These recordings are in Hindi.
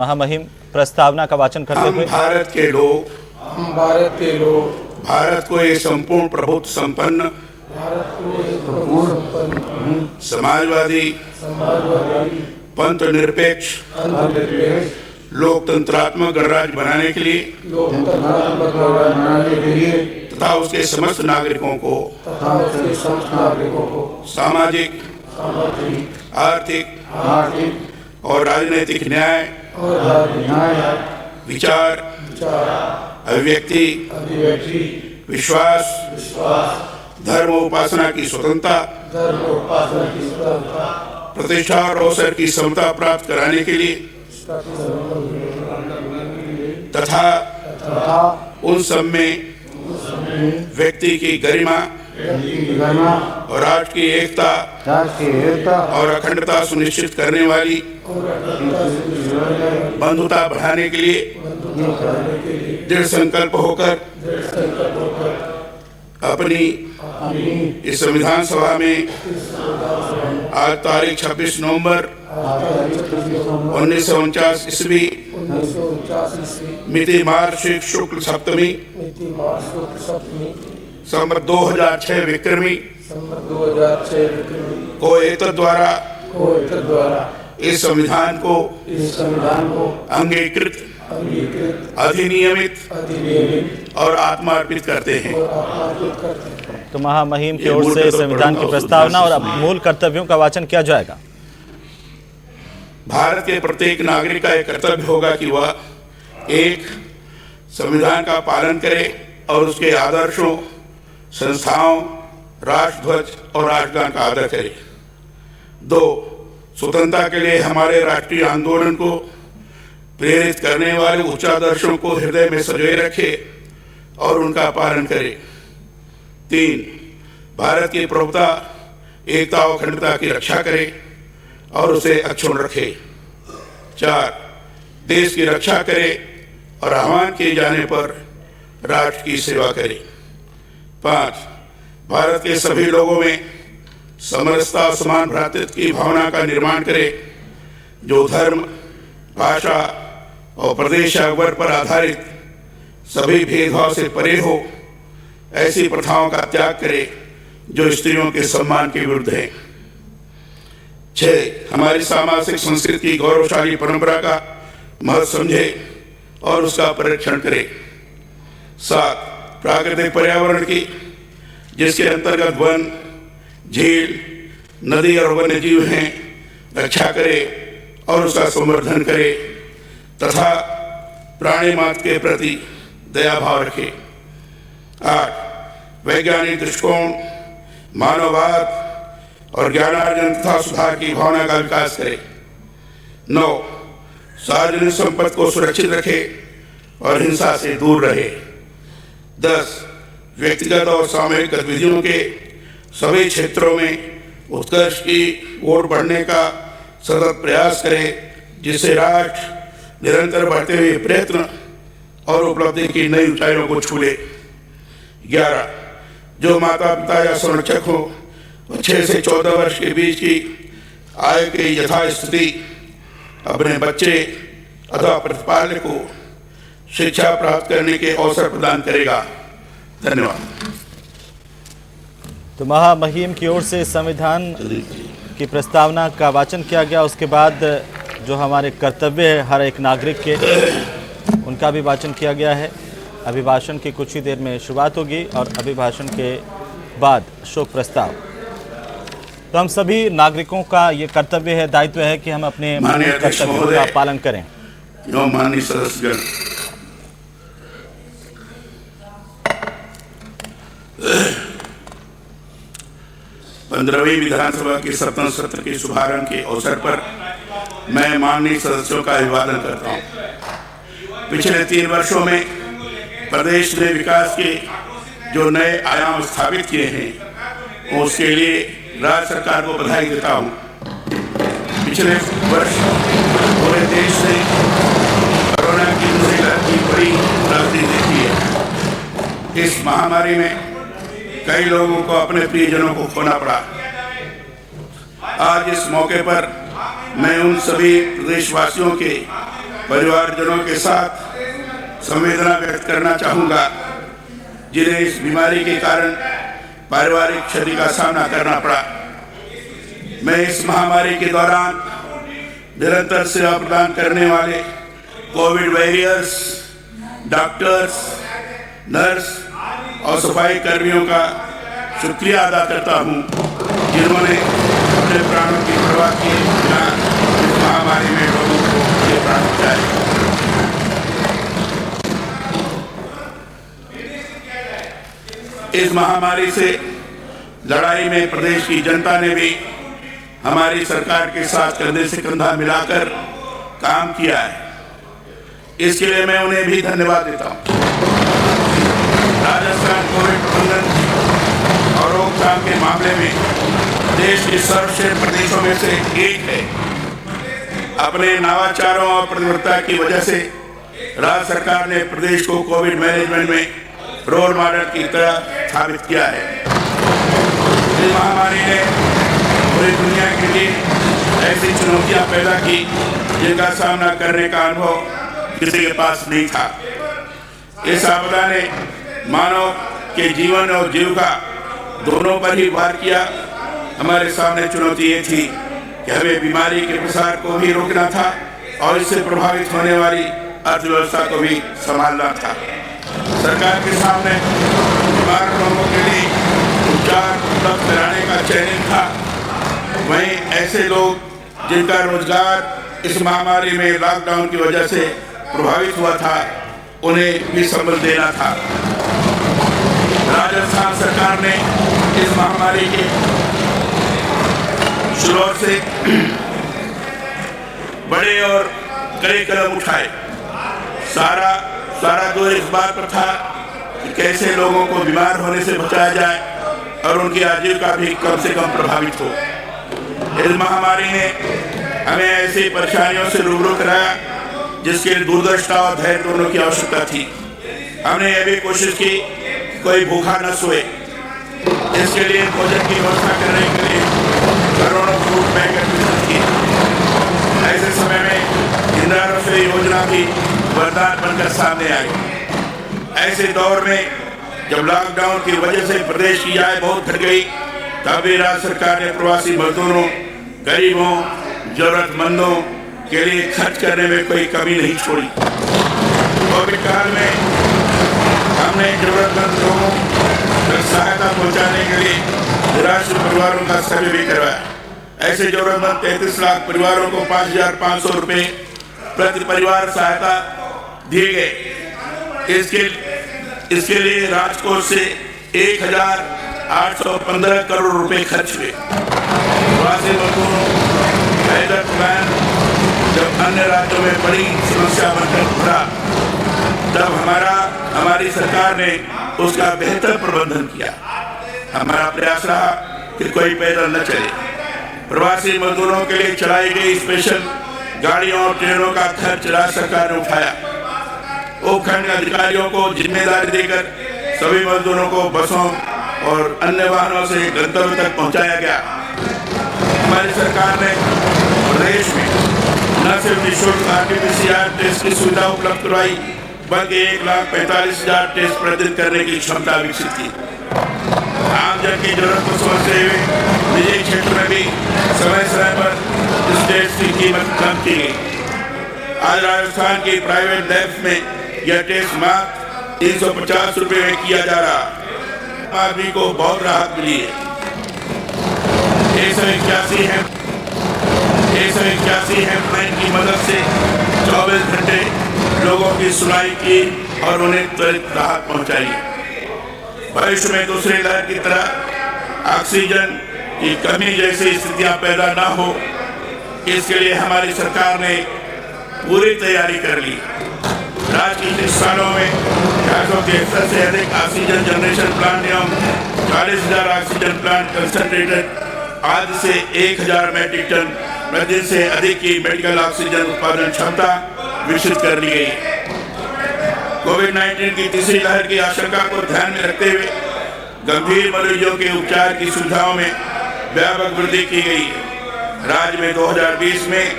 महामहिम प्रस्तावना का वाचन करते हुए भारत के लोग भारत को एक संपूर्ण प्रभुत्व संपन्न समाजवादी पंथ निरपेक्ष लोकतंत्रात्मक गणराज्य बनाने के लिए तथा उसके समस्त नागरिकों को सामाजिक आर्थिक और राजनीतिक न्याय विचार अभिव्यक्ति विश्वास धर्म उपासना की स्वतंत्रता प्रतिष्ठा और अवसर की समता प्राप्त कराने के लिए तथा उन सब में व्यक्ति की गरिमा और राष्ट्र की एकता और अखंडता सुनिश्चित करने वाली बंधुता बढ़ाने के लिए दृढ़ संकल्प होकर अपनी इस संविधान सभा में आज तारीख 26 नवंबर 1949 ईस्वी मिति मार्च शुक्ल सप्तमी संवत 2006 विक्रमी को एतद् द्वारा इस संविधान को अंगीकृत अधिनियमित और आत्मार्पित करते हैं। तो महामहिम की ओर से संविधान की प्रस्तावना और मूल कर्तव्यों का वाचन किया जाएगा। भारत के प्रत्येक नागरिक का यह कर्तव्य होगा कि वह एक संविधान का पालन करे और उसके आदर्शों संस्थाओं राष्ट्रध्वज और राष्ट्रगान का आदर करे। 2. स्वतंत्रता के लिए हमारे राष्ट्रीय आंदोलन को प्रेरित करने वाले उच्चादर्शों को हृदय में संजोए रखे और उनका पालन करे। 3. भारत की प्रभुता एकता और अखंडता की रक्षा करे और उसे अक्षुण्ण रखे। 4. देश की रक्षा करे और आह्वान किए जाने पर राष्ट्र की सेवा करे। 5. भारत के सभी लोगों में समरसता और समान भ्रातृत्व की भावना का निर्माण करे जो धर्म भाषा और प्रदेश या वर्ग पर आधारित सभी भेदभाव से परे हो। ऐसी प्रथाओं का त्याग करे जो स्त्रियों के सम्मान के विरुद्ध है। 6. हमारी सामाजिक संस्कृति की गौरवशाली परंपरा का महत्व समझे और उसका परिरक्षण करे। 7. प्राकृतिक पर्यावरण की जिसके अंतर्गत वन झील नदी और वन्य जीव हैं रक्षा करे और उसका संवर्धन करे तथा प्राणी मात्र के प्रति दया भाव रखे। 8. वैज्ञानिक दृष्टिकोण मानववाद और ज्ञानार्जन तथा सुधार की भावना का विकास करे। 9. सार्वजनिक संपत्ति को सुरक्षित रखे और हिंसा से दूर रहे। 10. व्यक्तिगत और सामूहिक गतिविधियों के सभी क्षेत्रों में उत्कर्ष की ओर बढ़ने का सतत प्रयास करे जिससे राष्ट्र निरंतर बढ़ते हुए प्रयत्न और उपलब्धि की नई ऊंचाइयों को छू ले। 11. जो माता पिता या संरक्षक हो 6 से 14 वर्ष के बीच की आयु की यथास्थिति अपने बच्चे अथवा प्रतिपालक को शिक्षा प्राप्त करने के अवसर प्रदान करेगा। धन्यवाद। तो महामहिम की ओर से संविधान की प्रस्तावना का वाचन किया गया। उसके बाद जो हमारे कर्तव्य है हर एक नागरिक के उनका भी वाचन किया गया है। अभिभाषण की कुछ ही देर में शुरुआत होगी और अभिभाषण के बाद शोक प्रस्ताव। तो हम सभी नागरिकों का ये कर्तव्य है दायित्व है कि हम अपने कर्तव्यों का पालन करें। माननीय सदस्यगण 15वीं विधानसभा के 17 सत्र के शुभारंभ के अवसर पर मैं माननीय सदस्यों का अभिवादन करता हूं। पिछले 3 वर्षों में प्रदेश में विकास के जो नए आयाम स्थापित किए हैं उसके लिए राज्य सरकार को बधाई देता हूं। पिछले वर्ष पूरे देश ने कोरोना की दूसरी लहर की बड़ी त्रासदी देखी है। इस महामारी में कई लोगों को अपने प्रियजनों को खोना पड़ा। आज इस मौके पर मैं उन सभी प्रदेशवासियों के परिवारजनों के साथ संवेदना व्यक्त करना चाहूँगा, जिन्हें इस बीमारी के कारण पारिवारिक क्षति का सामना करना पड़ा। मैं इस महामारी के दौरान निरंतर सेवा प्रदान करने वाले कोविड वॉरियर्स, डॉक्टर्स, नर्स और सफाई कर्मियों का शुक्रिया अदा करता हूं, जिन्होंने अपने प्राणों की परवाह किए बिना इस महामारी में लोगों को ये प्राण बचाए। इस महामारी से लड़ाई में प्रदेश की जनता ने भी हमारी सरकार के साथ कंधे से कंधा मिलाकर काम किया है। इसके लिए मैं उन्हें भी धन्यवाद देता हूं। राजस्थान कोविड प्रबंधन और रोकथाम के मामले में देश के सर्वश्रेष्ठ प्रदेशों में से एक है। अपने नवाचारों और प्रतिबद्धता की वजह से राज्य सरकार ने प्रदेश को कोविड मैनेजमेंट में रोल मॉडल की तरह स्थापित किया है। इस महामारी ने पूरी दुनिया के लिए ऐसी चुनौतियां पैदा की जिनका सामना करने का अनुभव किसी के पास नहीं था। इस आपदा ने मानव के जीवन और जीविका दोनों पर ही वार किया। हमारे सामने चुनौती ये थी कि हमें बीमारी के प्रसार को भी रोकना था और इससे प्रभावित होने वाली अर्थव्यवस्था को भी संभालना था। सरकार के सामने बीमार लोगों के लिए उपचार उपलब्ध कराने का चैलेंज था। वहीं ऐसे लोग जिनका रोजगार इस महामारी में लॉकडाउन की वजह से प्रभावित हुआ था, उन्हें भी संबल देना था। राजस्थान सरकार ने इस महामारी के शुरुआत से बड़े और कड़े कदम उठाए। सारा जोर इस बात पर था कि कैसे लोगों को बीमार होने से बचाया जाए और उनकी आजीविका भी कम से कम प्रभावित हो। इस महामारी ने हमें ऐसी परेशानियों से रूबरू कराया जिसके लिए दूरदर्शिता और धैर्य दोनों की आवश्यकता थी। हमने यह भी कोशिश की कोई भूखा न सोए। इसके लिए भोजन की व्यवस्था करने के लिए करोड़ों फूड पैकेट वितरित किए। ऐसे समय में इंदिरा रसोई योजना भी वरदान बनकर सामने आई। ऐसे दौर में जब लॉकडाउन की वजह से प्रदेश की आय बहुत घट गई, तब भी राज्य सरकार ने प्रवासी मजदूरों, गरीबों, जरूरतमंदों के लिए खर्च करने में कोई कमी नहीं छोड़ी। कोविड काल में हमने जरूरतमंद लोगों तक सहायता पहुंचाने के लिए निराश्रित परिवारों का सर्वे भी करवाया। ऐसे जरूरतमंद 33 लाख परिवारों को 5,500 रुपये प्रति परिवार सहायता दिए गए। इसके लिए राजकोष से 1,815 करोड़ रुपए खर्च हुए। प्रवासी मजदूरों बेहतर प्लान जब अन्य राज्यों में बड़ी समस्या बनकर उभरा, तब हमारी सरकार ने उसका बेहतर प्रबंधन किया। हमारा प्रयास रहा कि कोई पैदल न चले। प्रवासी मजदूरों के लिए चलाई गई स्पेशल गाड़ियों और ट्रेनों का खर्च राज्य सरकार ने उठाया। उपखंड अधिकारियों को जिम्मेदारी देकर सभी मजदूरों को बसों और अन्य वाहनों से गंतव्य तक पहुंचाया गया। हमारी सरकार ने प्रदेश में न सिर्फ निःशुल्क RT-PCR टेस्ट की सुविधा उपलब्ध करवाई, बल्कि 1,45,000 टेस्ट प्रतिदिन करने की क्षमता विकसित की। आम जन की जरूरत को समझते हुए निजी क्षेत्र में भी समय समय पर इस टेस्ट की कीमत कम की गई। आज राजस्थान की प्राइवेट लैब्स में यह टेस्ट मात्र 350 रुपये में किया जा रहा। आदमी को बहुत राहत मिली है। 181 हेल्पलाइन की मदद से 24 घंटे लोगों की सुनवाई की और उन्हें त्वरित राहत पहुंचाई। भविष्य में दूसरी लहर की तरह ऑक्सीजन की कमी जैसी स्थितियां पैदा ना हो, इसके लिए हमारी सरकार ने पूरी तैयारी कर ली। राज्य की 30 सालों में 473 से अधिक ऑक्सीजन जनरेशन प्लांट एवं 40,000 ऑक्सीजन प्लांट कंसंट्रेटर आज से 1,000 मैट्रिक टन प्रतिदिन से अधिक की मेडिकल ऑक्सीजन उत्पादन क्षमता विकसित कर ली गई। कोविड-19 की तीसरी लहर की आशंका को ध्यान में रखते हुए गंभीर मरीजों के उपचार की सुविधाओं में व्यापक वृद्धि की गई है। राज्य में 2020 में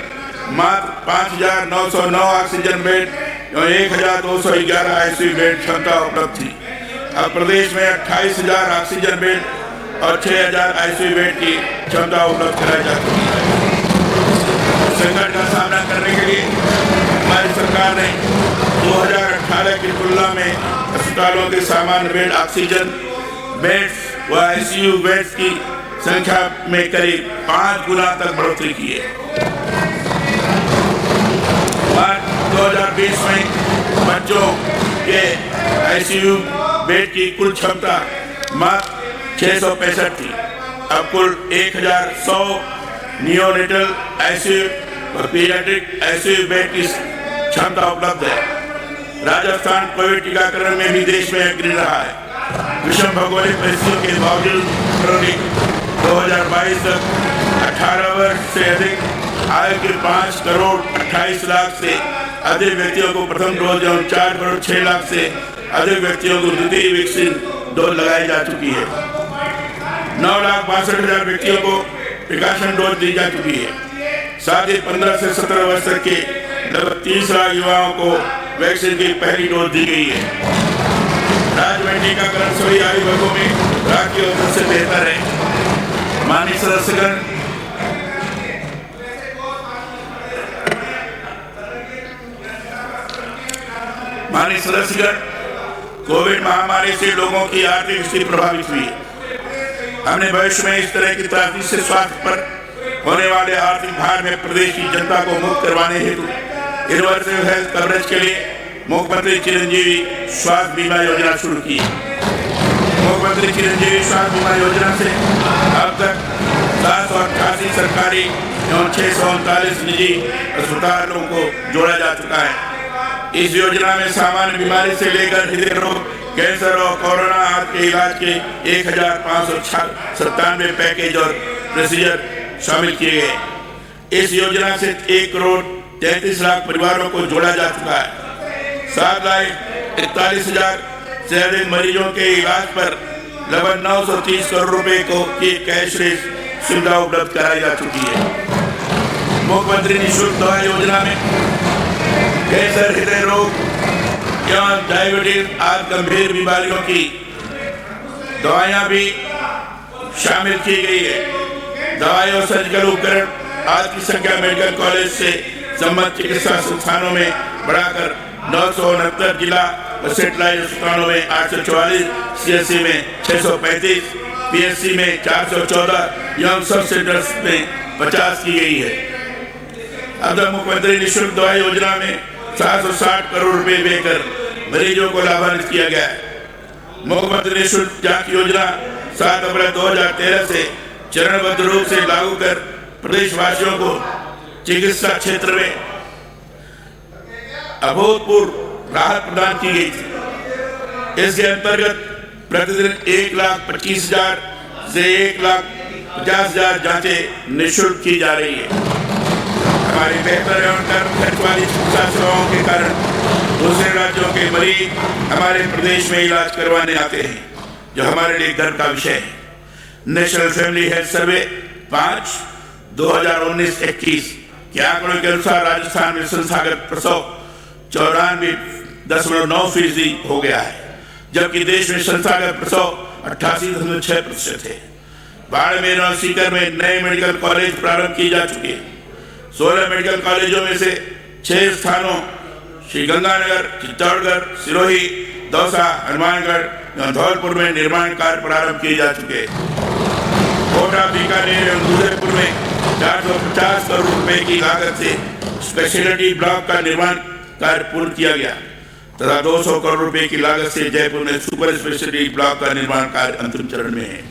मात्र 5,909 ऑक्सीजन बेड और 1,211 आईसीयू बेड क्षमता उपलब्ध थी। अब प्रदेश में 28,000 ऑक्सीजन बेड और 6,000 आईसीयू बेड की क्षमता उपलब्ध कराई जा चुकी है। संकट का सामना करने के लिए हमारी सरकार ने 2018 की तुलना में अस्पतालों के सामान्य बेड, ऑक्सीजन बेड्स व आईसीयू बेड्स की संख्या में करीब 5 गुना तक बढ़ोतरी की है। मार्च 2020 में बच्चों के आईसीयू बेड की कुल क्षमता मात्र 665 थी। अब कुल 1,100 नियोनेटल आईसीयू और पीडियाट्रिक आईसीयू बेड की क्षमता उपलब्ध है। राजस्थान कोविड टीकाकरण में भी देश में अग्रणी रहा है। विषम भौगोलिक परिस्थितियों के बावजूद फरवरी 2022 तक 18 वर्ष से अधिक आयु के 5 करोड़ 28 लाख से अधिक व्यक्तियों को प्रथम डोज एवं 4 करोड़ 6 लाख से अधिक व्यक्तियों को द्वितीय वैक्सीन डोज लगाई जा चुकी है। 9,62,000 व्यक्तियों को प्रिकॉशन डोज दी जा चुकी है। साथ ही 15 से 17 वर्ष तक के लगभग 30 लाख युवाओं को वैक्सीन की पहली डोज दी गई है। राज्य में टीकाकरण सभी आयु वर्गों में राज्य की ओर से बेहतर है। माननीय सदस्यगण, कोविड महामारी से लोगों की आर्थिक स्थिति प्रभावित हुई है। हमने भविष्य में इस तरह की त्रासदी से स्वास्थ्य पर होने वाले आर्थिक भार में प्रदेश की जनता को मुक्त करवाने हेतु यूनिवर्सल हेल्थ कवरेज के लिए मुख्यमंत्री चिरंजीवी स्वास्थ्य बीमा योजना शुरू की है। मुख्यमंत्री चिरंजीवी स्वास्थ्य बीमा योजना से अब तक 788 सरकारी एवं 639 निजी अस्पतालों को जोड़ा जा चुका है। इस योजना में सामान्य बीमारी से लेकर हृदय रोग, कैंसर और कोरोना आदि के इलाज के 1,597 पैकेज और प्रोसीजर शामिल किए गए। इस योजना से 1 करोड़ 33 लाख परिवारों को जोड़ा जा चुका है। 7,41,000 से अधिक मरीजों के इलाज पर लगभग 930 करोड़ रुपए की कैशलेस सुविधा उपलब्ध कराई जा चुकी है। मुख्यमंत्री निःशुल्क दवा योजना में कैंसर, हृदय रोग एवं डायबिटीज आदि गंभीर बीमारियों की दवाइयां भी शामिल की गई है। दवाई और सर्जिकल उपकरण आदि की संख्या मेडिकल कॉलेज से संबद्ध चिकित्सा संस्थानों में बढ़ाकर 969 जिला और सेटेलाइट अस्पतालों में 844, सीएससी में 635, पीएससी में 414 एवं सब सेंटर्स में 50 की गई है। अब तक मुख्यमंत्री निःशुल्क दवा योजना में 760 करोड़ रुपए देकर मरीजों को लाभान्वित किया गया है। मुख्यमंत्री निःशुल्क जांच योजना 7 अप्रैल 2013 से चरणबद्ध रूप से लागू कर प्रदेशवासियों को चिकित्सा क्षेत्र में अभूतपूर्व राहत प्रदान की गई थी। इसके अंतर्गत प्रतिदिन 1,25,000 से 1,50,000 जांचें निःशुल्क की जा रही है। हमारी बेहतर एवं कम खर्च वाली चिकित्सा सेवाओं के कारण दूसरे राज्यों के मरीज हमारे प्रदेश में इलाज करवाने आते हैं, जो हमारे लिए गर्व का विषय है। नेशनल फैमिली हेल्थ सर्वे 5/2019-21 के आंकड़ों के अनुसार राजस्थान में संस्थागत प्रसव 94.9% हो गया है, जबकि देश में संस्थागत प्रसव 88.6% है। बाड़मेर और सीकर में नए मेडिकल कॉलेज प्रारंभ की जा चुकी है। 16 मेडिकल कॉलेजों में से 6 स्थानों श्री गंगानगर, चित्तौड़गढ़, सिरोही, दौसा, हनुमानगढ़ एवं धौलपुर में निर्माण कार्य प्रारंभ किए जा चुके हैं। कोटा, बीकानेर एवं उदयपुर में 450 करोड़ रुपए की लागत से स्पेशलिटी ब्लॉक का निर्माण कार्य पूर्ण किया गया तथा 200 करोड़ रुपए की लागत से जयपुर में सुपर स्पेशलिटी ब्लॉक का निर्माण कार्य अंतिम चरण में है।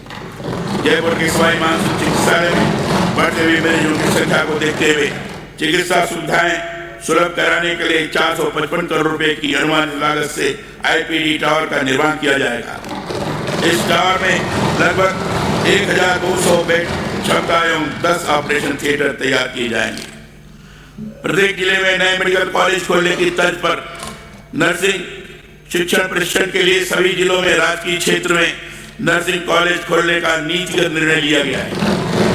जयपुर के सवाई मानसिंह चिकित्सालय में बढ़ते हुए मरीजों की संख्या को देखते हुए चिकित्सा सुविधाएं सुलभ कराने के लिए 455 करोड़ रुपए की अनुमानित लागत से आईपीडी टावर का निर्माण किया जाएगा। इस टावर में लगभग 1,200 बेड क्षमता एवं 10 ऑपरेशन थिएटर तैयार किए जाएंगे। प्रत्येक जिले में नए मेडिकल कॉलेज खोलने की तर्ज पर नर्सिंग शिक्षण प्रशिक्षण के लिए सभी जिलों में राजकीय क्षेत्र में नर्सिंग कॉलेज खोलने का नीतिगत निर्णय लिया गया है।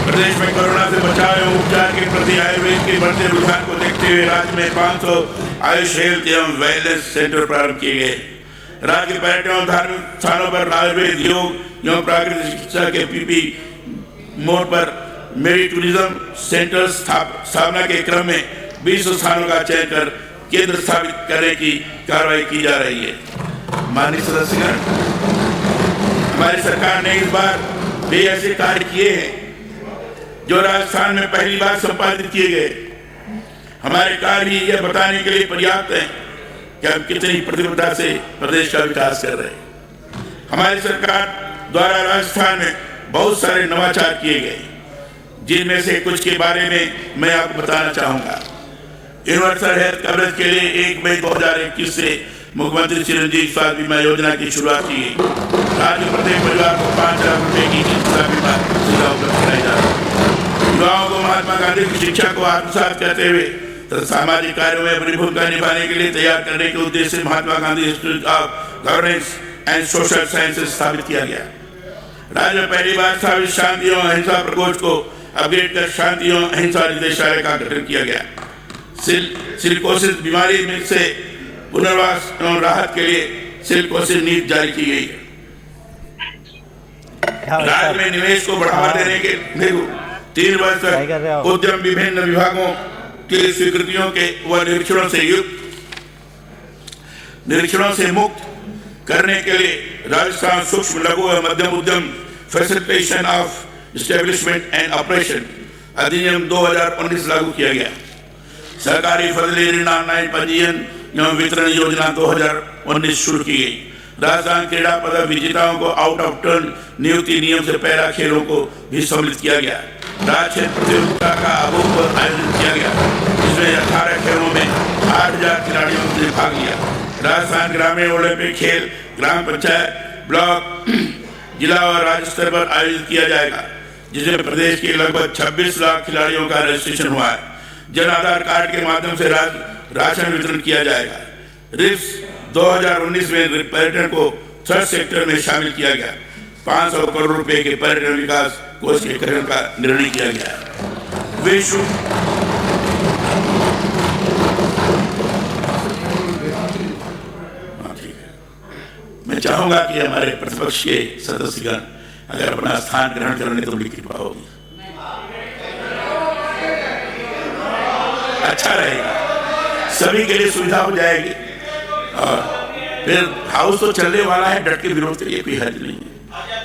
प्रदेश में कोरोना से बचाव एवं उपचार के प्रति आयुर्वेद के बढ़ते रुझान को देखते हुए राज्य में 500 आयुष हेल्थ एवं वेलनेस सेंटर प्रारंभ किए गए। राज्य के पर्यटन एवं धार्मिक स्थानों पर आयुर्वेद, योग एवं प्राकृतिक चिकित्सा के पीपी मोड पर मेरी टूरिज्म सेंटर स्थापना के क्रम में 20 स्थानों का चयन कर केंद्र स्थापित करने की कार्रवाई की जा रही है। माननीय सदस्यगण, हमारी सरकार ने इस बार भी ऐसे कार्य किए हैं जो राजस्थान में पहली बार संपादित किए गए। हमारे कार्य यह बताने के लिए पर्याप्त है कि हम कितनी प्रतिबद्धता से प्रदेश का विकास कर रहे हैं। हमारी सरकार द्वारा राजस्थान में बहुत सारे नवाचार किए गए, जिनमें से कुछ के बारे में मैं आपको बताना चाहूंगा। यूनिवर्सल हेल्थ कवरेज के लिए 1 मई 2021 से मुख्यमंत्री चिरंजीवी स्वास्थ्य बीमा योजना की शुरुआत की गई। राज्य प्रत्येक परिवार को 5 लाख रुपए की चिकित्सा बीमा सुविधा उपलब्ध कराई जा रही है। युवाओं को महात्मा गांधी की शिक्षा को आत्मसात करते हुए तो सामाजिक कार्यों में अपनी भूमिका निभाने के लिए तैयार करने के उद्देश्य से Mahatma Gandhi institute of governance and social sciences स्थापित किया गया। राज्य में पहली बार स्थापित शांति एवं अहिंसा प्रकोष्ठ को अपग्रेड कर शांति एवं अहिंसा निदेशालय का गठन किया गया। सिलिकोसिस बीमारी में से पुनर्वास एवं राहत के लिए सिलिकोसिस नीति जारी की गई है। राज्य में निवेश को बढ़ावा देने के हेतु 3 वर्ष तक उद्यम विभिन्न विभागों की स्वीकृतियों के व निरीक्षणों से मुक्त करने के लिए राजस्थान सूक्ष्म लघु एवं मध्यम उद्यम facilitation of establishment and operation अधिनियम 2019 लागू किया गया। सरकारी फजली ऋण ऑनलाइन पंजीयन एवं वितरण योजना 2019 शुरू की गई। राजस्थान क्रीड़ा पदक विजेताओं को आउट ऑफ टर्न नियुक्ति नियम से पैरा खेलों को भी सम्मिलित किया गया। राज्य प्रतियोगिता का अभूतपूर्व आयोजन किया गया, जिसमें 18 खेलों में 8,000 खिलाड़ियों ने भाग लिया। राजस्थान ग्रामीण ओलंपिक खेल ग्राम पंचायत, ब्लॉक, जिला और राज्य स्तर पर आयोजित किया जाएगा, जिसमें प्रदेश के लगभग 26 लाख खिलाड़ियों का रजिस्ट्रेशन हुआ है। जन आधार कार्ड के माध्यम से राशन वितरण किया जाएगा। रिप्स 2019 में पर्यटन को 3rd सेक्टर में शामिल किया गया। 500 करोड़ रुपए के पर्यटन विकास कोष के गठन का निर्णय किया गया। विश्व मैं चाहूंगा कि हमारे प्रतिपक्ष के सदस्यगण अगर अपना स्थान ग्रहण करने तो बड़ी कृपा होगी, अच्छा रहेगा, सभी के लिए सुविधा हो जाएगी। और फिर हाउस तो चलने वाला है, डट के विरोध करिए, कोई हर्ज नहीं है।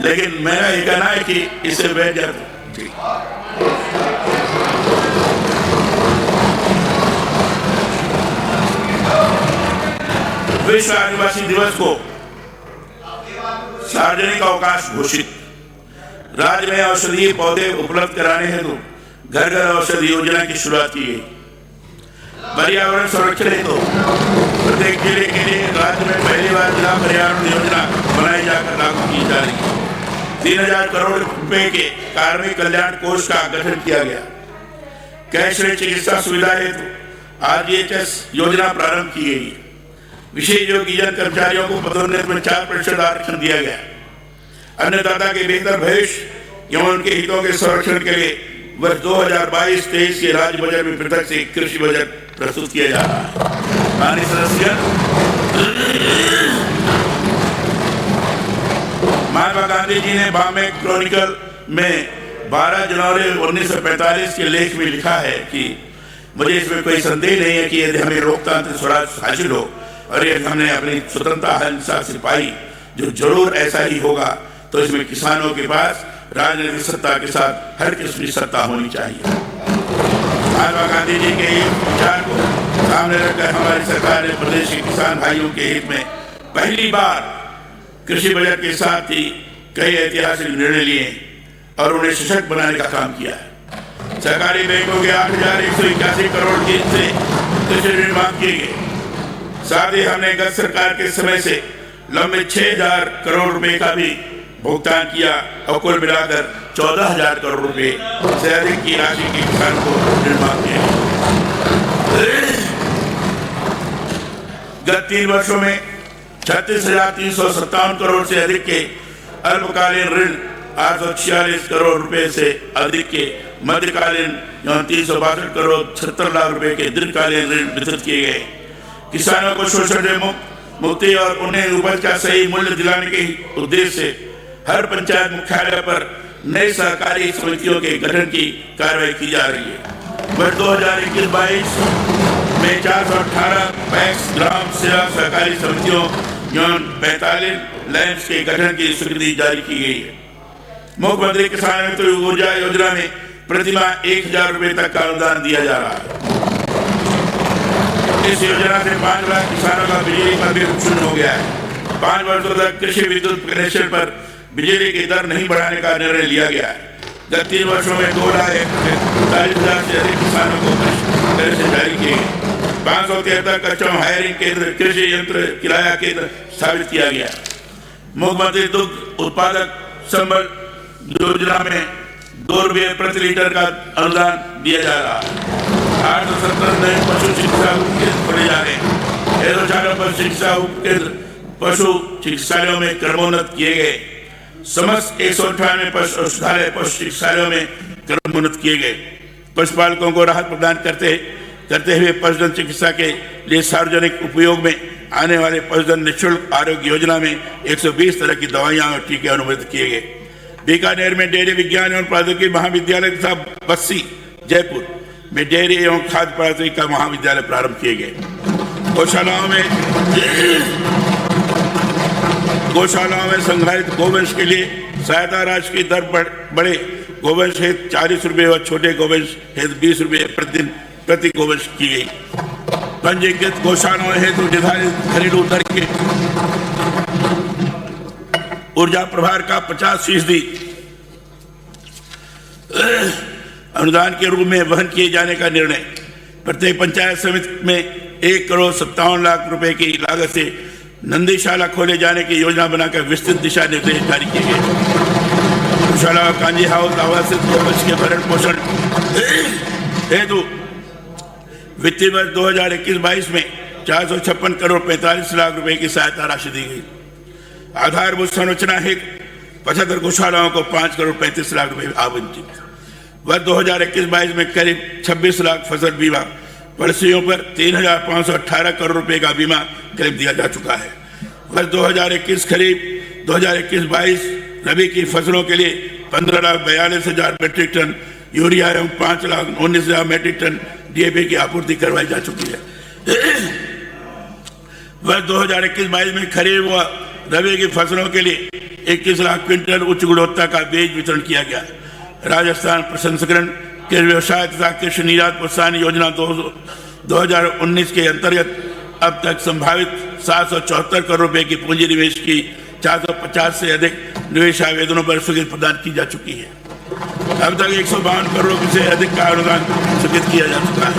लेकिन मेरा ये कहना है कि इसे बैठ जाए। विश्व आदिवासी दिवस को सार्वजनिक अवकाश घोषित। राज्य में औषधीय पौधे उपलब्ध कराने हेतु घर घर औषधि योजना की शुरुआत की गई। पर्यावरण संरक्षण हेतु प्रत्येक जिले के लिए राज्य में पहली बार जिला पर्यावरण योजना बनाई जाकर लागू की जा रही है। 3,000 करोड़ रुपए के कार्मिक कल्याण कोष का गठन किया गया। कैशलेस चिकित्सा सुविधा हेतु RGHS योजना प्रारंभ की गई। विशेष योग्य कर्मचारियों को पदोन्नति में 4% आरक्षण दिया गया। अन्नदाता के बेहतर भविष्य एवं उनके हितों के संरक्षण के लिए वर्ष 2022-23 के राज्य बजट में पृथक से कृषि बजट प्रस्तुत किया जा रहा है। माननीय सदस्य, महात्मा गांधी जी ने बॉम्बे क्रॉनिकल में 12 जनवरी 1945 के लेख में लिखा है कि मुझे इसमें कोई संदेह नहीं है कि यदि हमें लोकतांत्रिक स्वराज हासिल हो और यदि हमने अपनी स्वतंत्रता अहिंसा से पाई, जो जरूर ऐसा ही होगा, तो इसमें किसानों के पास राजनीतिक सत्ता के साथ हर किस्म की सत्ता होनी चाहिए। महात्मा गांधी जी के विचार को सामने रखकर हमारी सरकार ने प्रदेश के किसान भाइयों के हित में पहली बार कृषि बजट के साथ ही कई ऐतिहासिक निर्णय लिए और उन्हें सशक्त बनाने का काम किया है। सरकारी बैंकों के 8,181 करोड़ की से कृषि ऋण मांग किए गए। साथ ही हमने गत सरकार के समय से लंबे 6,000 करोड़ रुपए का भी भुगतान किया और कुल मिलाकर 14,000 करोड़ रुपए से अधिक की राशि के किसानों को ऋण मांग किया। गत 3 वर्षों में 36,357 करोड़ से अधिक के अल्पकालीन ऋण 846 करोड़ रुपए से अधिक के मध्यकालीन 362 करोड़ 76 लाख रुपए के दीर्घकालीन ऋण वितरित किए गए। किसानों को शोषण से मुक्ति और उन्हें उपज का सही मूल्य दिलाने के उद्देश्य से हर पंचायत मुख्यालय पर नई सहकारी समितियों के गठन की कार्रवाई की जा रही है। वर्ष 2021-22 में 418 पैक्स ग्राम सेवा सहकारी समितियों एवं 45 लैंड्स के गठन की स्वीकृति जारी की गई है। मुख्यमंत्री किसान मित्र ऊर्जा योजना में प्रतिमाह 1000 रुपए तक का अनुदान दिया जा रहा है। इस योजना से 5 लाख किसानों का बिजली का बिल शून्य हो गया है। 5 वर्षों तक कृषि विद्युत कनेक्शन पर बिजली की दर नहीं बढ़ाने का निर्णय लिया गया है। गत 3 वर्षों में 2,41,000 से अधिक किसानों को कनेक्शन जारी किए गए। 573 कस्टम हायरिंग केंद्र, कृषि यंत्र किराया केंद्र स्थापित किया गया। मुख्यमंत्री दुग्ध उत्पादक संबल योजना में 2 रुपये प्रति लीटर का अनुदान दिया जा रहा है। 870 नए पशु चिकित्सा उपकेंद्र खोले जा रहे हैं। 104 पशु चिकित्सा उपकेंद्र पशु चिकित्सालयों में क्रमोन्नत किए गए। समस्त 198 पशु औषधालय पशु चिकित्सालयों में क्रमोन्नत किए गए। पशुपालकों को राहत प्रदान करते हुए पशुधन चिकित्सा के लिए सार्वजनिक उपयोग में आने वाले पशुधन निःशुल्क आरोग्य योजना में 120 तरह की दवाइयां और टीके अनुमोदित किए गए। बीकानेर में डेयरी विज्ञान एवं प्रौद्योगिकी महाविद्यालय तथा बस्सी जयपुर में डेयरी एवं खाद्य प्रौद्योगिकी का महाविद्यालय प्रारंभ किए गए। गौशालाओं में संग्रहित गोवंश के लिए सहायता राशि की दर बड़े गोवंश हेतु 40 रुपये और छोटे गोवंश हेतु 20 रुपये प्रतिदिन प्रति गोवंश की गई। पंजीकृत गौशालाओं हेतु निर्धारित घरेलू दर के ऊर्जा प्रभार का 50% अनुदान के रूप में वहन किए जाने का निर्णय। प्रत्येक पंचायत समिति में 1,57,00,000 रुपए की लागत से नंदीशाला खोले जाने की योजना बनाकर विस्तृत दिशा निर्देश जारी किए गए। गौशाला कांजी हाउस आवासित गोवंश के भरण पोषण हेतु वित्तीय वर्ष 2021-22 में 456 करोड़ 45 लाख रुपए की सहायता राशि दी गई। आधारभूत संरचना हेतु 75 गौशालाओं को 5 करोड़ 35 लाख रुपए आवंटित। वर्ष 2021-22 में करीब 26 लाख फसल बीमा पॉलिसियों पर 3,518 करोड़ रुपए का बीमा क्लेम दिया जा चुका है। वर्ष 2021 खरीफ 2021-22 रबी की फसलों के लिए 15,42,000 मीट्रिक टन यूरिया एवं 5,19,000 मीट्रिक टन डीएपी की आपूर्ति करवाई जा चुकी है। वर्ष 2021-22 में खरीफ व रबी की फसलों के लिए 21 लाख क्विंटल उच्च गुणवत्ता का बीज वितरण किया गया। राजस्थान प्रसंस्करण कृषि व्यवसाय तथा कृषि निर्यात प्रोत्साहन योजना 2019 के अंतर्गत अब तक संभावित 774 करोड़ रुपए की पूंजी निवेश की 450 से अधिक निवेश आवेदनों पर स्वीकृति प्रदान की जा चुकी है। अब तक 152 करोड़ से अधिक का अनुदान स्वीकृत किया जा चुका है।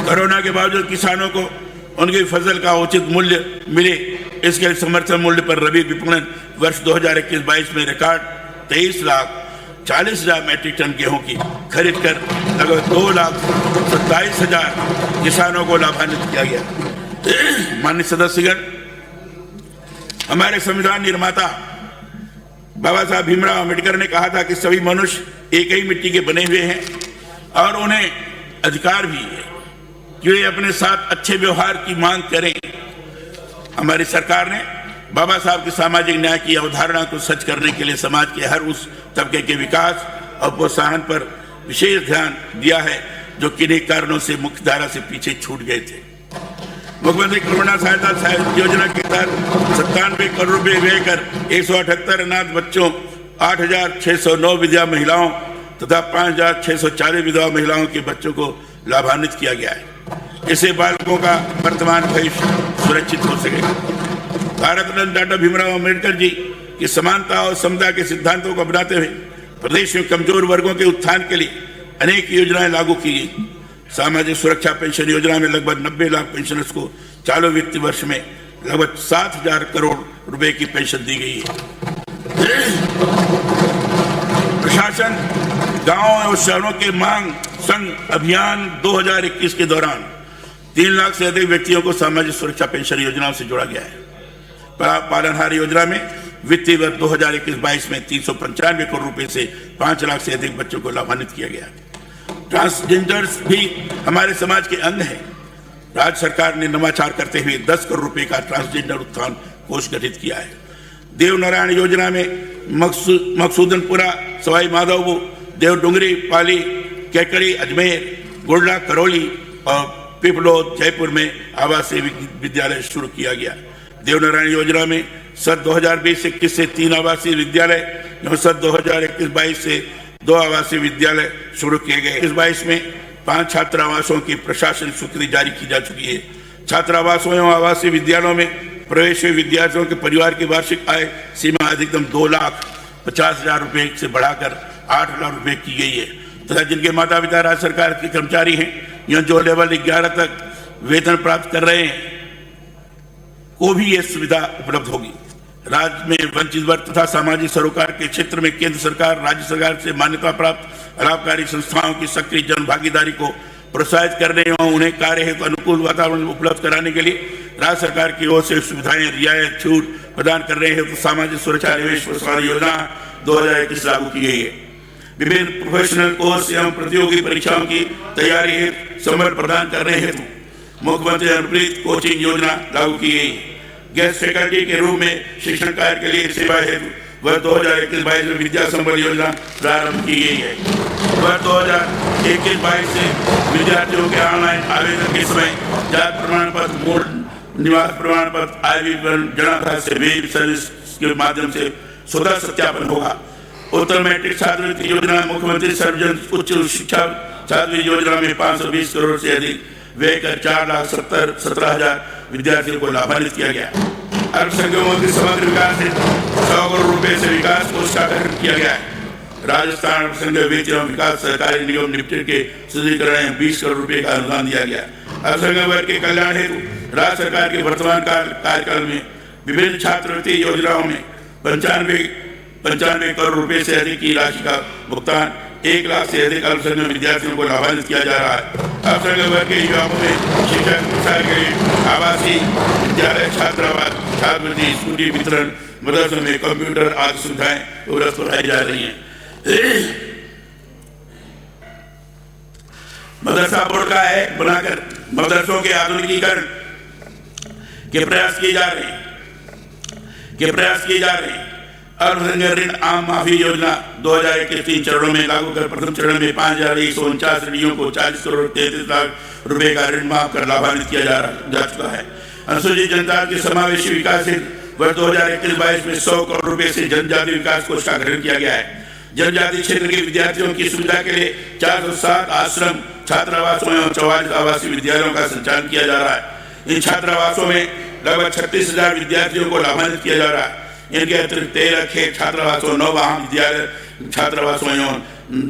कोरोना के बावजूद किसानों को उनकी फसल का उचित मूल्य मिले, इसके लिए समर्थन मूल्य पर रबी विपणन वर्ष 2021-22 में रिकॉर्ड 23,40,000 मीट्रिक टन गेहूं की खरीद कर लगभग 2,27,000 किसानों को लाभान्वित किया गया। माननीय सदस्यगण, हमारे संविधान निर्माता बाबा साहब भीमराव अम्बेडकर ने कहा था कि सभी मनुष्य एक ही मिट्टी के बने हुए हैं और उन्हें अधिकार भी है कि वे अपने साथ अच्छे व्यवहार की मांग करें। हमारी सरकार ने बाबा साहब की सामाजिक न्याय की अवधारणा को सच करने के लिए समाज के हर उस तबके के विकास और प्रोत्साहन पर विशेष ध्यान दिया है जो किन्हीं कारणों से मुख्य धारा से पीछे छूट गए थे। मुख्यमंत्री करुणा सहायता योजना के तहत 97 करोड़ रुपए व्यय कर 178 अनाथ बच्चों, 8,609 विधवा महिलाओं तथा 5,640 विधवा महिलाओं के बच्चों को लाभान्वित किया गया है। इससे बालकों का वर्तमान भविष्य सुरक्षित हो सकेगा। भारत रत्न डॉक्टर भीमराव अम्बेडकर जी की समानता और समता के सिद्धांतों को अपनाते हुए प्रदेश में कमजोर वर्गों के उत्थान के लिए अनेक योजनाएं लागू की गई। सामाजिक सुरक्षा पेंशन योजना में लगभग 90 लाख पेंशनर्स को चालू वित्तीय वर्ष में लगभग 7,000 करोड़ रुपए की पेंशन दी गई है। प्रशासन गांवों और शहरों के मांग संग अभियान 2021 के दौरान 3 लाख से अधिक व्यक्तियों को सामाजिक सुरक्षा पेंशन योजनाओं से जोड़ा गया है। पालनहार योजना में वित्तीय वर्ष 2021-22 में 395 करोड़ रुपए से 5 लाख से अधिक बच्चों को लाभान्वित किया गया। ट्रांसजेंडर्स भी हमारे समाज के अंग हैं। राज्य सरकार ने नवाचार करते हुए 10 करोड़ रुपए का ट्रांसजेंडर उत्थान कोष गठित किया है। देवनारायण योजना में मकसूदनपुरा, सवाई माधोपुर, देवडुंगरी, पाली, कैकड़ी, अजमेर, गोंडा, करौली और पिपलोद, जयपुर में आवासीय विद्यालय शुरू किया गया। देवनारायण योजना में सत्र 2020-21 से 3 आवासीय विद्यालय एवं सत्र 2021-22 से 2 आवासीय विद्यालय शुरू किए गए। 21-22 में 5 छात्रावासों की प्रशासन स्वीकृति जारी की जा चुकी है। छात्रावासों एवं आवासीय विद्यालयों में प्रवेश हुए विद्यार्थियों के परिवार की वार्षिक आय सीमा अधिकतम 2,50,000 रुपए से बढ़ाकर 8 लाख रुपए की गई है तथा जिनके माता पिता राज्य सरकार के कर्मचारी हैं या जो लेवल 11 तक वेतन प्राप्त कर रहे हैं को भी ये सुविधा उपलब्ध होगी। राज्य में वंचित वर्ग तथा सामाजिक सरोकार के क्षेत्र में केंद्र सरकार, राज्य सरकार से मान्यता प्राप्त लाभकारी संस्थाओं की सक्रिय जन भागीदारी को प्रोत्साहित करने और उन्हें कार्य हेतु अनुकूल वातावरण उपलब्ध कराने के लिए राज्य सरकार की ओर से सुविधाएं, रियायत, छूट प्रदान कर रहे हैं। तो सामाजिक सुरक्षा निवेश प्रोत्साहन योजना 2021 लागू की गई है। विभिन्न प्रोफेशनल कोर्स एवं प्रतियोगी परीक्षाओं की तैयारी हेतु समर प्रदान करने हेतु मुख्यमंत्री अनुप्रीत कोचिंग योजना लागू की गई। गेस्ट फैकल्टी के रूप में शिक्षण कार्य के लिए सेवा हेतु वर्ष 2021-22 में विद्या संबल योजना प्रारंभ की गई है। वर्ष 2021-22 से विद्यार्थियों के ऑनलाइन आवेदन के समय जाति प्रमाण पत्र, मूल निवास प्रमाण पत्र, आय विवरण, जनाधार से वेब सर्विस के माध्यम से स्वतः सत्यापन होगा। उत्तर मैट्रिक छात्रवृत्ति योजना, मुख्यमंत्री सर्वजन उच्च शिक्षा छात्रवृत्ति योजना में 520 करोड़ से अधिक व्यय कर 4,17,000 विद्यार्थियों को लाभान्वित किया गया। अल्पसंख्यकों के समग्र विकास हेतु 100 करोड़ रुपए से विकास कोष का गठन किया गया है। राजस्थान अल्पसंख्यक वित्त एवं विकास सहकारी निगम लिमिटेड के सुदृढ़ीकरण में 20 करोड़ रुपए का अनुदान दिया गया। अल्पसंख्यक वर्ग के कल्याण हेतु राज्य सरकार के वर्तमान कार्यकाल में विभिन्न छात्रवृत्ति योजनाओं में 95 करोड़ रुपए से अधिक की राशि का भुगतान 1 लाख से अधिक अल्पसंख्यक विद्यार्थियों को लाभान्वित किया जा रहा है। अल्पसंख्यक वर्ग के युवाओं में शिक्षा प्रसार के लिए आवासीय विद्यालय, छात्रावास, छात्रवृत्ति, स्कूटी वितरण, मदरसों में कंप्यूटर आदि सुविधाएं उपलब्ध कराई जा रही हैं। मदरसा बोर्ड का है बनाकर मदरसों के आधुनिकीकरण के प्रयास किए जा रहे हैं। अल्पसंख्यक ऋण आम माफी योजना 2021 के 3 चरणों में लागू कर प्रथम चरण में 5,149 ऋणियों को 40 करोड़ 33 लाख रुपए का ऋण माफ कर लाभान्वित किया जा चुका है। अनुसूचित जनजाति के समावेशी विकास हेतु वर्ष 2021-22 में 100 करोड़ रुपए से जनजाति विकास कोष का गठन किया गया है। जनजाति क्षेत्र के विद्यार्थियों की सुविधा के लिए 407 आश्रम, छात्रावासों एवं 44 आवासीय विद्यालयों का संचालन किया जा रहा है। इन छात्रावासों में लगभग 36,000 विद्यार्थियों को लाभान्वित किया जा रहा है। इनके अतिरिक्त 13 खेल छात्रावासों, 9 महाविद्यालय छात्रावासों एवं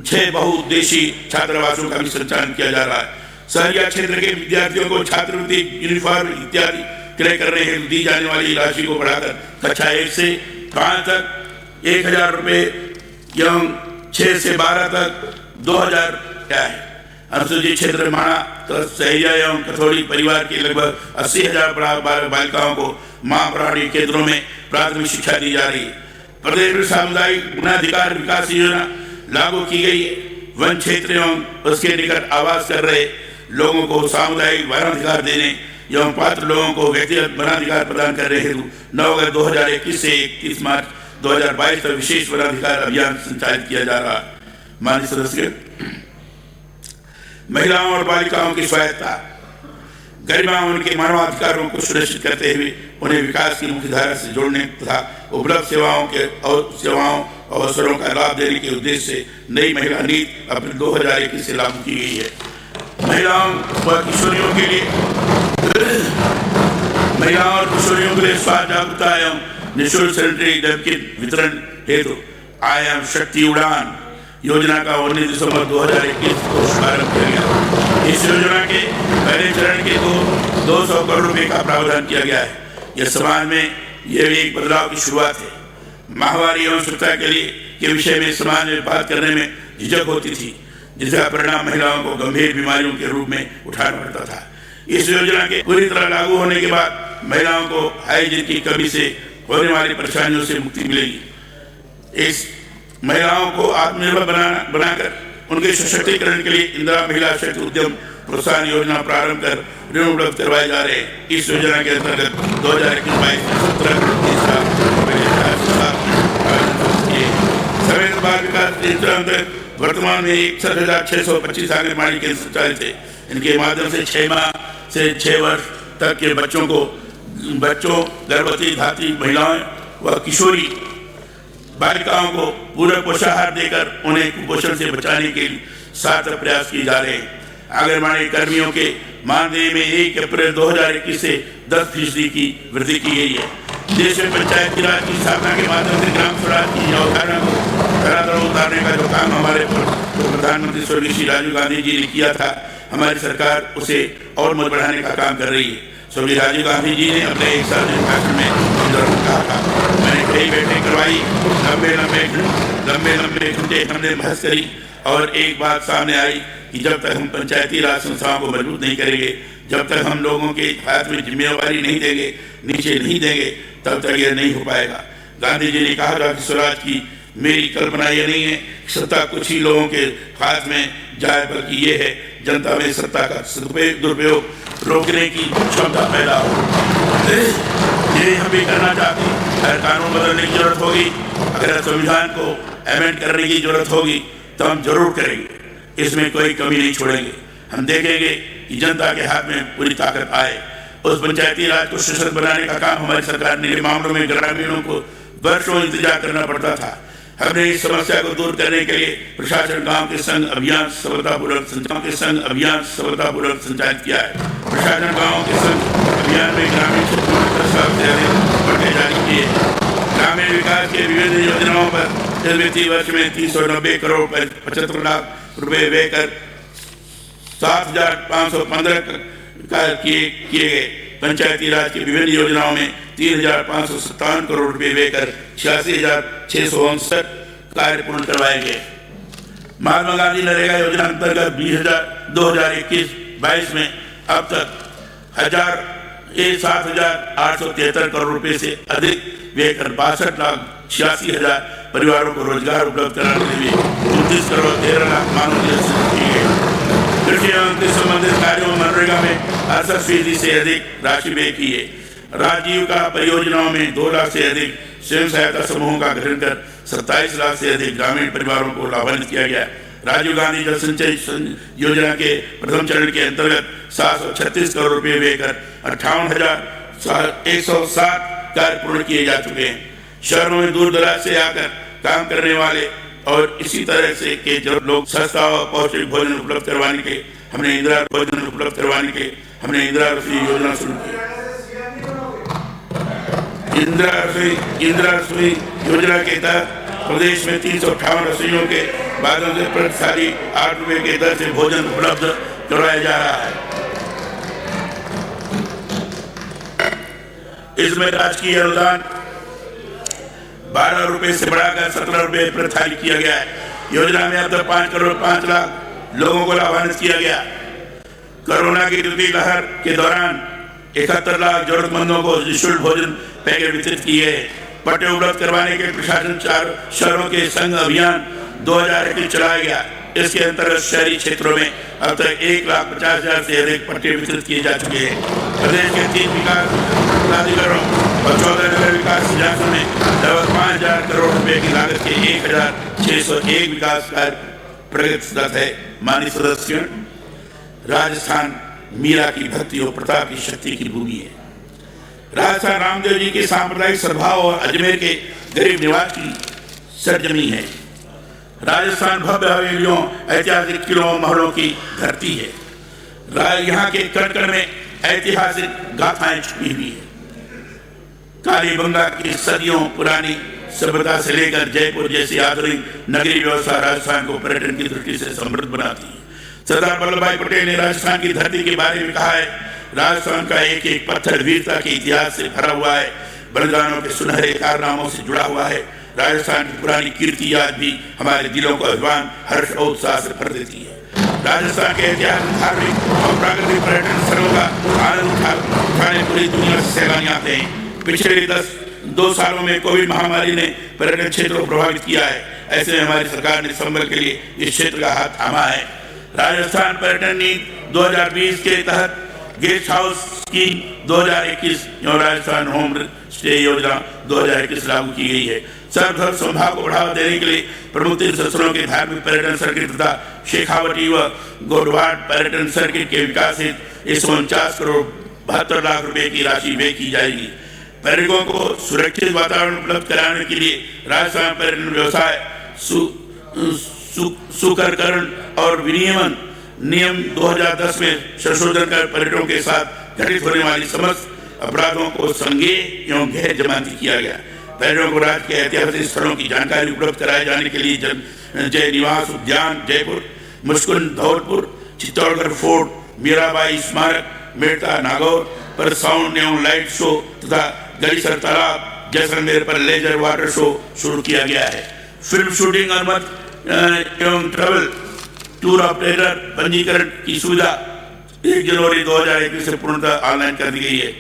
6 बहुउद्देशीय छात्रावासों का भी संचालन किया जा रहा है। शहरिया क्षेत्र के विद्यार्थियों को छात्रवृत्ति, यूनिफॉर्म इत्यादि क्रय करने हेतु दी जाने वाली राशि को बढ़ाकर कक्षा 1 से 5 तक 1,000 रुपए एवं 6 से 12 तक 2,000 क्या है। अनुसूचित क्षेत्र माणा, सहरिया एवं कथोड़ी परिवार के लगभग 80,000 बालिकाओं को मां प्राणी केंद्रों में प्राथमिक शिक्षा दी जा रही है। प्रदेश में सामुदायिक गुणाधिकार विकास योजना लागू की गई है। वन क्षेत्र एवं उसके निकट आवास कर रहे लोगों को सामुदायिक वनाधिकार देने एवं पात्र लोगों को व्यक्तिगत वनाधिकार प्रदान करने हेतु 9 अगस्त 2021 से 31 मार्च 2022 तक विशेष वनाधिकार अभियान संचालित किया जा रहा है। माननीय सदस्य, महिलाओं और बालिकाओं की स्वायत्ता, गरिमा उनके मानवाधिकारों को सुनिश्चित करते हुए उन्हें विकास की मुख्य धारा से जोड़ने तथा उपलब्ध सेवाओं अवसरों का लाभ देने के उद्देश्य से नई महिला नीति अप्रैल 2021 से लागू की गई है। महिलाओं और किशोरियों के लिए स्वास्थ्य जागरूकता एवं निःशुल्क सैनिटरी नैपकिन वितरण हेतु आई एम शक्ति उड़ान योजना का 19 दिसंबर 2021 को शुभारंभ किया गया। इस योजना के पहले चरण के 200 करोड़ रुपए का प्रावधान किया गया है। यह समाज में यह भी एक बदलाव की शुरुआत है। माहवारी एवं स्वच्छता के विषय में समाज में बात करने में झिझक होती थी, जिसका परिणाम महिलाओं को गंभीर बीमारियों के रूप में उठाना पड़ता था। इस योजना के पूरी तरह लागू होने के बाद महिलाओं को हाइजीन की कमी से होने वाली परेशानियों से मुक्ति मिलेगी। इस महिलाओं को आत्मनिर्भर बनाकर उनके सशक्तिकरण के लिए इंदिरा महिला शक्ति उद्यम प्रोत्साहन योजना प्रारंभ कर ऋण उपलब्ध करवाए जा रहे हैं। इस योजना के अंतर्गत 2021-22 में 17 करोड़ बाल विकास अंतर्गत वर्तमान में 61,625 आंगनबाड़ी केंद्र संचालित है। इनके माध्यम से 6 माह से 6 वर्ष तक के बच्चों गर्भवती धात्री महिलाओं व किशोरी बालिकाओं को पूरक पोषाहार देकर उन्हें कुपोषण से बचाने के लिए सार्थक प्रयास किए जा रहे हैं। आंगनबाड़ी कर्मियों के मानदेय में 1 अप्रैल 2021 से 10% की वृद्धि की गई है। देश में पंचायती राज की स्थापना के माध्यम से ग्राम स्वराज की अवधारणा को धरातल उतारने का जो काम हमारे प्रधानमंत्री स्वर्गीय श्री राजीव गांधी जी ने किया था, हमारी सरकार उसे और मजबूत बढ़ाने का काम कर रही है। स्वर्गीय राजीव गांधी जी ने अपने एक सार्वजनिक भाषण में कहा था, मैंने कई बैठकें करवाई, लंबे घंटे हमने बहस करी और एक बात सामने आई कि जब तक हम पंचायती राज संस्थाओं को मजबूत नहीं करेंगे, जब तक हम लोगों के हाथ में जिम्मेवारी नहीं देंगे, नीचे नहीं देंगे, तब तक यह नहीं हो पाएगा। गांधी जी ने कहा था कि स्वराज की मेरी कल्पना यह नहीं है सत्ता कुछ ही लोगों के हाथ में जाए, बल्कि ये है जनता में सत्ता का दुरुपयोग रोकने की क्षमता पैदा हो। ये हम भी करना चाहते हैं। अगर कानून बदलने की जरूरत होगी, अगर संविधान को अमेंड करने की जरूरत होगी तो हम जरूर करेंगे, इसमें कोई कमी नहीं छोड़ेंगे। हम देखेंगे कि जनता के हाथ में पूरी ताकत आए। उस पंचायती राज को सशक्त बनाने का काम हमारी सरकार ने मामलों में ग्रामीणों को वर्षों इंतजार करना पड़ता था। हमने इस समस्या को दूर करने के लिए प्रशासन गांव के संग अभियान सफलतापूर्वक संचालित किया है। प्रशासन गांव के संग अभियान में ग्रामीण क्षेत्रों में 10 लाख से अधिक बढ़े जारी किए। ग्रामीण विकास के विभिन्न योजनाओं पर इस वित्तीय वर्ष में 390 करोड़ 75 लाख रुपए व्यय कर 7,515 किए गए। पंचायती राज की विभिन्न योजनाओं में 3,557 करोड़ रुपए व्यय कर 86,659 कार्य पूर्ण करवाए गए। महात्मा गांधी नरेगा योजना अंतर्गत 2021-22 में अब तक 7,873 करोड़ रुपए से अधिक व्यय कर 62,86,000 परिवारों को रोजगार उपलब्ध कराने के लिए 29 करोड़ 13 लाख मानव दिवस किए गए। कृषि एवं कृषि संबंधित कार्यों में मनरेगा में 68% से अधिक राशि व्यय की है। राजीविका परियोजनाओं में 2 लाख से अधिक स्वयं सहायता समूहों का गठन कर 27 लाख से अधिक ग्रामीण परिवारों को लाभान्वित किया गया। राजीव गांधी जल संचय योजना के प्रथम चरण के अंतर्गत 736 करोड़ रुपए व्यय कर 58,107 कार्य पूर्ण किए जा चुके हैं। शहरों में दूर दराज से आकर काम करने वाले और इसी तरह से के जो लोग सस्ता और पौष्टिक भोजन उपलब्ध करवाने के हमने इंदिरा रसोई योजना शुरू की। इंदिरा रसोई योजना के तहत प्रदेश में 358 रसोइयों के माध्यम से प्रति थाली 8 रुपए के दर से भोजन उपलब्ध करवाया जा रहा है। इसमें राजकीय अनुदान 12 रुपए से बढ़ाकर 17 रुपए प्रति थाली किया गया है। योजना में अब तक 5 करोड़ 5 लाख लोगों को लाभान्वित किया गया। कोरोना की दूसरी लहर के दौरान 71 लाख जरूरतमंदों को निःशुल्क भोजन पैकेट वितरित किए। पट्टे उपलब्ध करवाने के प्रशासन 4 शहरों के संघ अभियान 2021 चलाया गया। इसके अंतर्गत शहरी क्षेत्रों में अब तक 1,50,000 से अधिक पट्टे वितरित किए जा चुके हैं। प्रदेश के 3 विकास प्राधिकरणों और 14 नगर विकास एजेंसियों में लगभग 5,000 करोड़ रुपए की लागत के 1,601 विकास कार्य प्रगतिरत है। माननीय सदस्यों, राजस्थान मीरा की भक्ति और प्रताप की शक्ति की भूमि है। राजस्थान रामदेव जी के सांप्रदायिक सद्भाव और अजमेर के गरीब निवास की सरजमी है। राजस्थान भव्य हवेलियों, ऐतिहासिक किलों महलों की धरती है। यहाँ के कण कण में ऐतिहासिक गाथाएं छुपी हुई है। कालीबंगा की सदियों पुरानी सभ्यता से लेकर जयपुर जैसी आधुनिक नगरीय व्यवस्था राजस्थान को पर्यटन की दृष्टि से समृद्ध बनाती है। सरदार वल्लभ भाई पटेल ने राजस्थान की धरती के बारे में कहा है, राजस्थान का एक एक पत्थर वीरता के इतिहास से भरा हुआ है, बलिदानों के सुनहरे कारनामों से जुड़ा हुआ है। राजस्थान की पुरानी कीर्ति आज भी हमारे दिलों को अभिमान, हर्ष और उत्साह से भर देती है। राजस्थान के ऐतिहासिक, धार्मिक और प्राकृतिक पर्यटन स्थलों का आनंद उठाने पूरी दुनिया से सैलानी आते हैं। पिछले 2 सालों में कोविड महामारी ने पर्यटन क्षेत्र को प्रभावित किया है। ऐसे में हमारी सरकार ने संभल के लिए इस क्षेत्र का हाथ थामा है। राजस्थान पर्यटन नीति 2020 के तहत गेस्ट हाउस स्कीम 2021 और राजस्थान होम स्टे योजना 2021 लागू की गई है। सर्वधर्म समभाव को बढ़ावा देने के लिए प्रमुख तीर्थ स्थलों के धार्मिक पर्यटन सर्किट तथा शेखावटी व गोडवाड पर्यटन सर्किट के विकास हेतु 149 करोड़ 72 लाख रुपए की राशि व्यय की जाएगी। पर्यटकों को सुरक्षित वातावरण उपलब्ध कराने के लिए राजस्थान पर्यटन व्यवसाय सुकरकरण और विनियमन नियम 2010 में संशोधन कर पर्यटकों के साथ घटित होने वाली समस्त अपराधों को संज्ञेय एवं गैर जमानती किया गया। पर्यटकों को राज्य के ऐतिहासिक स्थलों की जानकारी उपलब्ध कराए जाने के लिए जय निवास उद्यान जयपुर, मुस्कुंद धौलपुर, चित्तौड़गढ़ फोर्ट, मीराबाई स्मारक, मेड़ता नागौर पर साउंड एवं लाइट शो तथा गलीसर तालाब जैसलमेर पर लेजर वाटर शो शुरू किया गया है। फिल्म शूटिंग अनुमति एवं ट्रेवल टूर ऑपरेटर पंजीकरण की सुविधा 1 जनवरी 2021 से पूर्णतः ऑनलाइन कर दी गई है।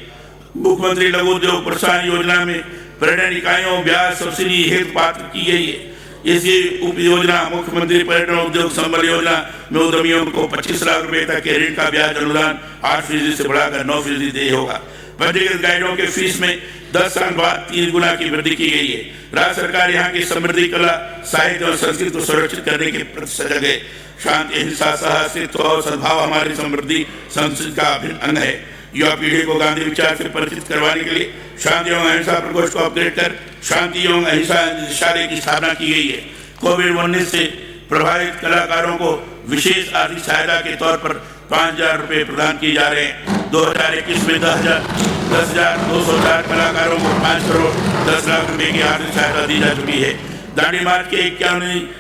मुख्यमंत्री लघु उद्योग प्रोत्साहन योजना में पर्यटन इकाइयों ब्याज सब्सिडी हेतु पात्र की गई है। इसी उप योजना मुख्यमंत्री पर्यटन उद्योग संबल योजना में उद्यमियों को 25 लाख रुपए तक के ऋण का ब्याज अनुदान 8% से बढ़ाकर 9% देय होगा। पंजीकृत गाइडों के फीस में 10 साल बाद 3 गुना की वृद्धि की गई है। राज्य सरकार यहाँ की समृद्धि कला साहित्य और संस्कृति को सुरक्षित करने के प्रति सजग है। शांति अहिंसा साहसिकता और सद्भाव हमारी समृद्धि संस्कृति का अभिन्न अंग है। युवा पीढ़ी को गांधी विचार से परिचित करवाने के लिए शांति एवं अहिंसा प्रकोष्ठ को अपग्रेड कर शांति एवं अहिंसा निदेशालय की स्थापना की गई है। कोविड-19 से प्रभावित कलाकारों को विशेष आर्थिक सहायता के तौर पर 5,000 रुपए प्रदान किए जा रहे हैं। 2021 में 10,204 कलाकारों को 5 करोड़ 10 लाख रुपए की आर्थिक सहायता दी जा चुकी है। दांडी मार्च के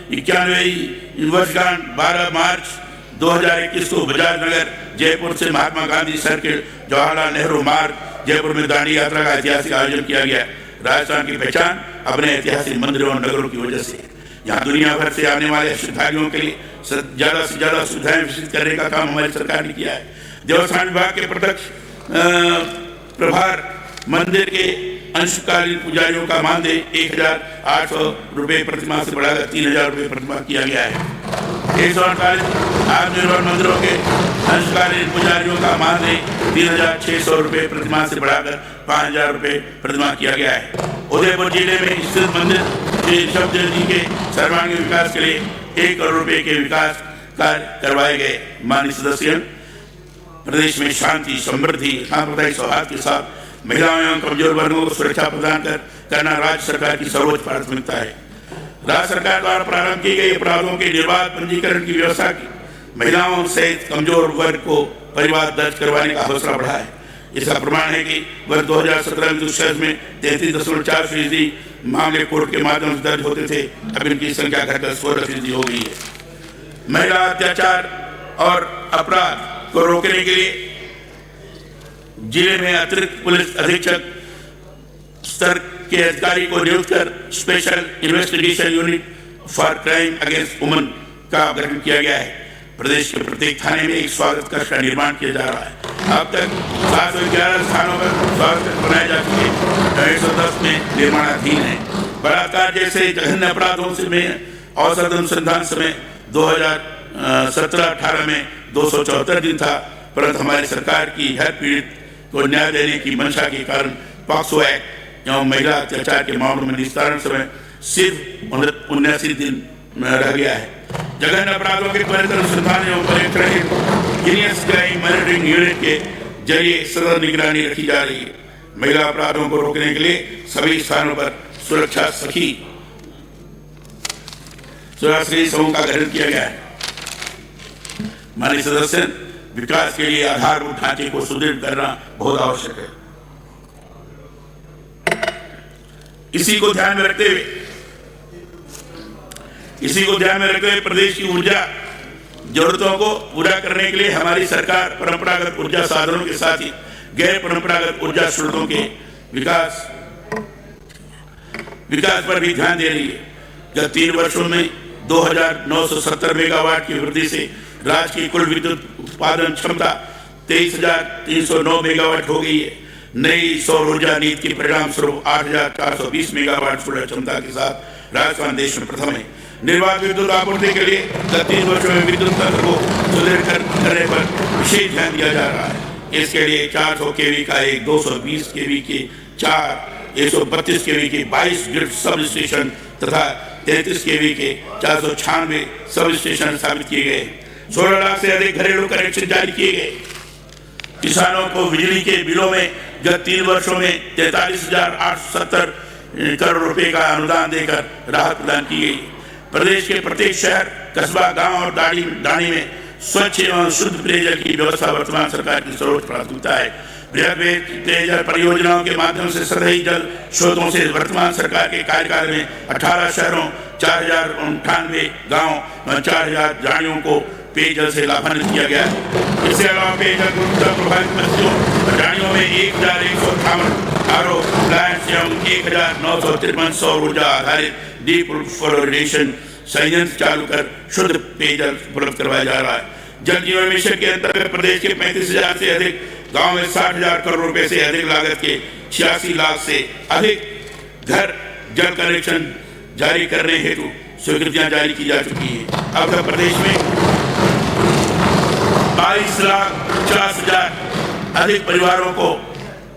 91वीं वर्षगांठ 12 मार्च 2021 को बजाज नगर जयपुर से महात्मा गांधी सर्किल जवाहरलाल नेहरू मार्ग जयपुर में दांडी यात्रा का ऐतिहासिक आयोजन किया गया। राजस्थान की पहचान अपने ऐतिहासिक मंदिरों और नगरों की वजह से यहाँ दुनिया भर से आने वाले श्रद्धालुओं के लिए ज्यादा से ज्यादा सुविधाएं विकसित करने का काम हमारी सरकार ने किया है। देवस्थान विभाग के प्रत्यक्ष प्रभार मंदिर के अंशकालीन पुजारियों का मानदेय 1,800 रुपए प्रतिमाह से बढ़ाकर 3,000 रुपए प्रतिमाह किया गया है। 148 आत्मनिर्भर मंदिरों के अंशकालीन पुजारियों का मानदेय 3,600 रुपए प्रतिमाह से बढ़ाकर 5,000 रुपए प्रतिमाह किया गया है। उदयपुर जिले में स्थित मंदिर श्री ऋषभदेव जी के सर्वांगीण विकास के लिए 1 करोड़ रुपए के विकास कार्य करवाए गए। माननीय सदस्य, प्रदेश में शांति समृद्धि सांप्रदायिक सौहार्द के साथ महिलाओं एवं कमजोर वर्गों को सुरक्षा प्रदान करना राज्य सरकार की सर्वोच्च प्राथमिकता है। राज्य सरकार द्वारा प्रारंभ की गई अपराधों के निर्बाध पंजीकरण की व्यवस्था की महिलाओं सहित कमजोर वर्ग को परिवार दर्ज करवाने का हौसला बढ़ा है। इसका प्रमाण है कि वर्ष 2017 में दुष्कर्म में 33.4% मामले कोर्ट के माध्यम से दर्ज होते थे, अब इनकी संख्या घटकर 16% हो गई है। महिला अत्याचार और अपराध को रोकने के लिए जिले में अतिरिक्त पुलिस अधीक्षक स्तर के अधिकारी को नियुक्त कर special investigation unit for crime against women का गठन किया गया है। प्रदेश के प्रत्येक थाने में एक स्वागत कक्ष का निर्माण किया जा रहा है। अब तक 711 स्थानों पर स्वागत कक्ष बनाए जा चुके हैं, 110 में निर्माणाधीन है। बलात्कार जैसे जघन्य अपराधों से में औसत अनुसंधान समय 2017-18 में 274 दिन था, परंतु हमारी सरकार की हर पीड़ित को न्याय देने की मंशा के कारण पॉक्सो एक्ट एवं महिला अत्याचार के मामलों में निस्तारण समय सिर्फ 79 दिन रह गया है। जघन्य अपराधों के त्वरित अनुसंधान एवं पर्यवेक्षण हेतु जीनियस क्राइम मॉनिटरिंग यूनिट के जरिए सतत निगरानी रखी जा रही है। महिला अपराधों को रोकने के लिए सभी स्थानों पर सुरक्षा सखी समूह का गठन किया गया है। माननीय सदस्य, विकास के लिए आधारभूत ढांचे को सुदृढ़ करना बहुत आवश्यक है। इसी को ध्यान में रखते हुए प्रदेश की ऊर्जा जरूरतों को पूरा करने के लिए हमारी सरकार परंपरागत ऊर्जा साधनों के साथ ही गैर परंपरागत ऊर्जा स्रोतों के विकास पर भी ध्यान दे रही है। गत 3 वर्षों में 2,970 मेगावाट की वृद्धि से राज्य की कुल विद्युत उत्पादन क्षमता 23,309 मेगावाट हो गई है। नई सौर ऊर्जा नीति के परिणाम स्वरूप 8,420 मेगावाट सोलर क्षमता के साथ राजस्थान देश में प्रथम है। निर्बाध विद्युत आपूर्ति के लिए गत 3 वर्षों में विद्युत तंत्र को सुदृढ़ करने पर विशेष ध्यान दिया जा रहा है। इसके लिए 400 केवी का एक 220 केवी के 4 132 केवी के 22 ग्रिड सब स्टेशन तथा 33 केवी के 496 सब स्टेशन स्थापित किए गए। 16 लाख से अधिक घरेलू कनेक्शन जारी किए गए। किसानों को बिजली के बिलों में गत 3 वर्षों में 43,870 करोड़ रुपए का अनुदान देकर राहत प्रदान की गई। प्रदेश के प्रत्येक शहर, कस्बा, गांव और डाणी में स्वच्छ एवं शुद्ध पेयजल की व्यवस्था वर्तमान सरकार की सर्वोच्च प्राथमिकता है। बृहद पेयजल परियोजनाओं के माध्यम से सतही जल स्रोतों से वर्तमान सरकार के कार्यकाल में 18 शहरों, 4,098 गाँव और 4,000 डाणियों को पेयजल से लाभान्वित किया गया है। इसके अलावा पेयजल गुणवत्ता प्रभावित बस्तियों और डाणियों में 1,158 आरओ प्लांट्स एवं 1,953 सौर ऊर्जा आधारित डीप फ्लोरिडेशन संयंत्र चालू कर शुद्ध पेयजल उपलब्ध करवाया जा रहा है। जल जीवन मिशन के अंतर्गत प्रदेश के 35,000 से अधिक गांव में 60,000 करोड़ रुपए से अधिक लागत के 86 लाख से अधिक घर जल कनेक्शन जारी करने हेतु स्वीकृतियां जारी की जा चुकी हैं। अब तक प्रदेश में 22,50,000 अधिक परिवारों को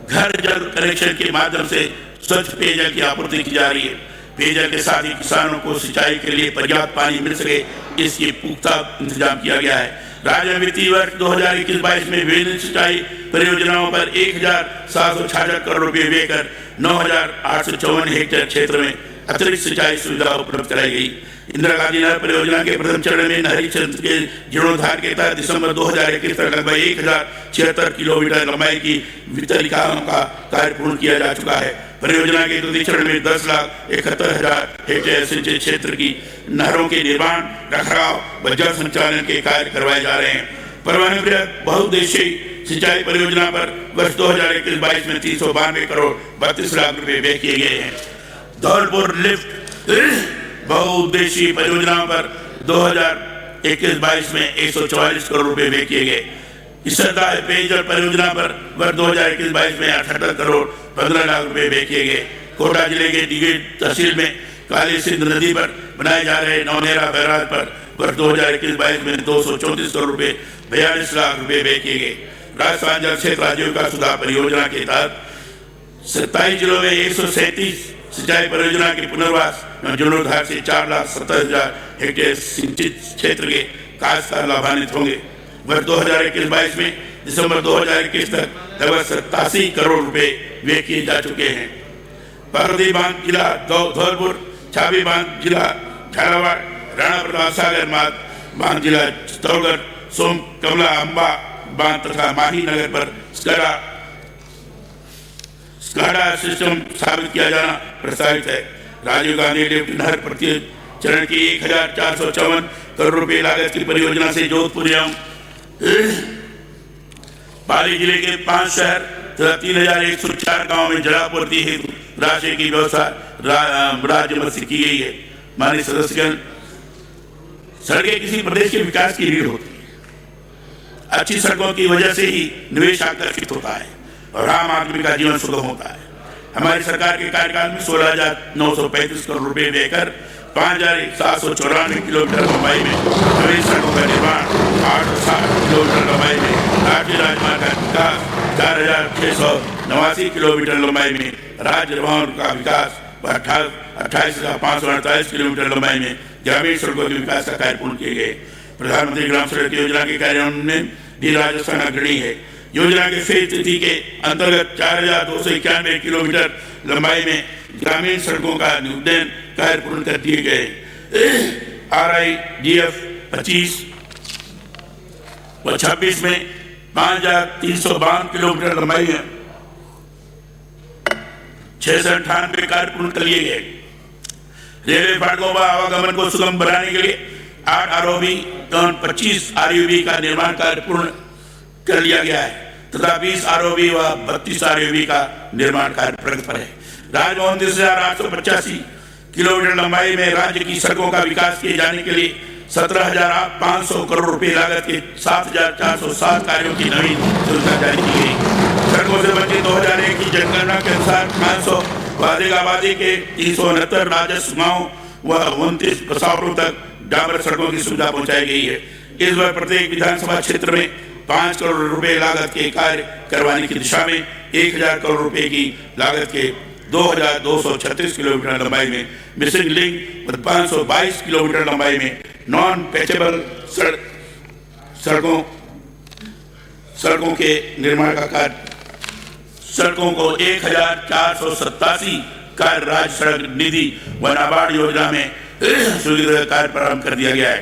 घर जल कनेक्शन के माध्यम से स्वच्छ पेयजल की आपूर्ति की जा रही है। पेयजल के साथ ही किसानों को सिंचाई के लिए पर्याप्त पानी मिल सके, इसकी पुख्ता इंतजाम किया गया है। राज्य में वित्तीय वर्ष 2021-22 में विभिन्न सिंचाई परियोजनाओं पर 1,766 करोड़ रुपए व्यय कर 9,854 हेक्टेयर क्षेत्र में अतिरिक्त सिंचाई सुविधा उपलब्ध कराई गई। इंदिरा गांधी नहर परियोजना के प्रथम चरण में नहरी क्षेत्र के जीर्णोद्धार के तहत दिसंबर 2021 तक लगभग 1,076 किलोमीटर लंबाई की वितरिकाओं का कार्य पूर्ण किया जा चुका है। परियोजना के द्वितीय चरण में 10,71,000 हेक्टेयर सिंचाई क्षेत्र की नहरों के निर्माण, रखरखाव व जल संचालन के कार्य करवाए जा रहे हैं। परिवहन बृहद बहुउद्देशीय सिंचाई परियोजना पर वर्ष 2021-22 में 392 करोड़ 32 लाख रुपए व्यय किए गए हैं। धौलपुर लिफ्ट बहुउद्देशीय परियोजनाओं पर 2021-22 में 144 करोड़ रुपए व्यय किए गए। इसरदाय पेयजल परियोजना पर वर्ष 2021-22 में 78 करोड़ 15 लाख रुपए व्यय किए गए। कोटा जिले के डिगेट तहसील में काली सिंध नदी पर बनाए जा रहे नौनेरा बैराज पर वर्ष 2021-22 में 234 करोड़ रुपए 42 लाख रुपए व्यय किए गए। राजस्थान जल क्षेत्र आजीविका सुधार परियोजना के तहत 27 जिलों में 137 सिंचाई परियोजना के पुनर्वास जीर्णोद्धार से 4,70,000 हेक्टेयर सिंचित क्षेत्र के काश्तकार लाभान्वित होंगे। वर्ष 2021-22 में दिसंबर 2021 तक लगभग 87 करोड़ रुपए व्यय किए जा चुके हैं। पार्वती बांध जिला धौलपुर, छाबी बांध जिला झालावाड़, राणा प्रताप सागर बांध जिला चित्तौड़गढ़, सोम कमला अंबा बांध तथा माही नगर पर स्काडा सिस्टम स्थापित किया जाना प्रस्तावित है। राजीव गांधी लिफ्ट नहर प्रत्येक चरण की 1,454 करोड़ रुपए लागत की परियोजना से जोधपुर एवं पाली जिले के 5 शहर तथा 3,104 गाँव में जलापूर्ति हेतु राशि की व्यवस्था राज्य में से की गई है। माननीय सदस्यगण, सड़कें किसी प्रदेश के विकास की रीढ़ होती है। अच्छी सड़कों की वजह से ही निवेश आकर्षित होता है और आम आदमी का जीवन सुगम होता है। हमारी सरकार के कार्यकाल में 16,935 करोड़ रुपए देकर 5,794 किलोमीटर लंबाई में नई सड़कों का निर्माण, 860 किलोमीटर लंबाई में राष्ट्रीय राजमार्ग का विकास, 4,689 किलोमीटर लंबाई में राजभवन का विकास, 28,548 किलोमीटर लंबाई में ग्रामीण सड़कों के विकास का कार्य पूर्ण किए गए। प्रधानमंत्री ग्राम सड़क योजना के कार्यान्वयन में भी राजस्थान अग्रणी है। योजना के फेज तिथि के अंतर्गत 4,291 किलोमीटर लंबाई में ग्रामीण सड़कों का उन्नयन कार्य पूर्ण कर दिए गए। RIDF 25 व 26 में 5,352 किलोमीटर लंबाई में 698 कार्य पूर्ण कर लिए गए। रेलवे फाटकों पर आवागमन को सुगम बनाने के लिए 8 ROB और 25 RUB का निर्माण कार्य पूर्ण कर लिया गया है तथा 20 ROB व 32 RUB का निर्माण कार्य प्रगति पर है। राजभवन 30,885 किलोमीटर लंबाई में राज्य की सड़कों का विकास किए जाने के लिए 17,500 करोड़ रुपए लागत के 7,407 कार्यों की नवीन सुविधा जारी की गई। सड़कों से वंचित 2001 की जनगणना के अनुसार 500 वार्षिक आबादी के 369 राजस्व गांव व 29 बसावटों तक डामर सड़कों की सुविधा पहुंचाई गई है। इस बार प्रत्येक विधानसभा क्षेत्र में 5 करोड़ रुपए लागत के कार्य करवाने की दिशा में 1000 करोड़ रुपए की लागत के 2236 किलोमीटर लंबाई में मिसिंग लिंक और 522 किलोमीटर लंबाई में नॉन पैचेबल सड़कों के निर्माण का कार्य, सड़कों को 1487 कार्य राज्य सड़क निधि व नाबार्ड योजना में स्वीकृत कार्य प्रारंभ कर दिया गया है।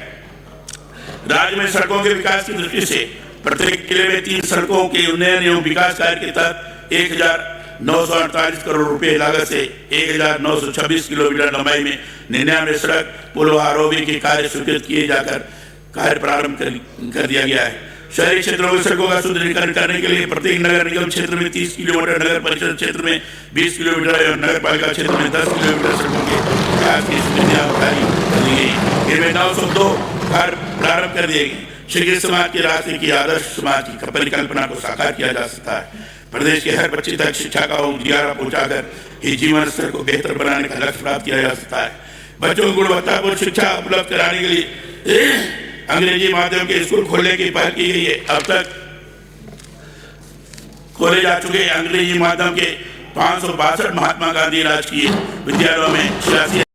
राज्य में सड़कों के विकास की दृष्टि से प्रत्येक जिले में 3 सड़कों के उन्नयन एवं विकास कार्य के तहत 1948 करोड़ रुपए लागत से 1926 किलोमीटर लंबाई में 99 सड़क पुल व आरओबी के कार्य स्वीकृत किए जाकर कार्य प्रारंभ कर दिया गया है। शहरी क्षेत्रों में सड़कों का सुदृढ़ीकरण करने के लिए प्रत्येक नगर निगम क्षेत्र में 30 किलोमीटर, नगर परिषद क्षेत्र में 20 किलोमीटर और नगर पालिका क्षेत्र में 10 किलोमीटर सड़कों के विकास की सुविधा जारी कर दी गई। इनमें 902 कार्य प्रारंभ कर दिए गए। शिक्षित समाज के रास्ते की आदर्श समाज की परिकल्पना को साकार किया जा सकता है। प्रदेश के हर बच्चे तक शिक्षा का उजियारा पहुंचाकर ही जीवन स्तर को बेहतर बनाने का लक्ष्य प्राप्त किया जा सकता है। बच्चों को गुणवत्तापूर्ण शिक्षा उपलब्ध कराने के लिए अंग्रेजी माध्यम के स्कूल खोलने की पहल की गई है। अब तक खोले जा चुके अंग्रेजी माध्यम के 562 महात्मा गांधी राजकीय विद्यालयों में 86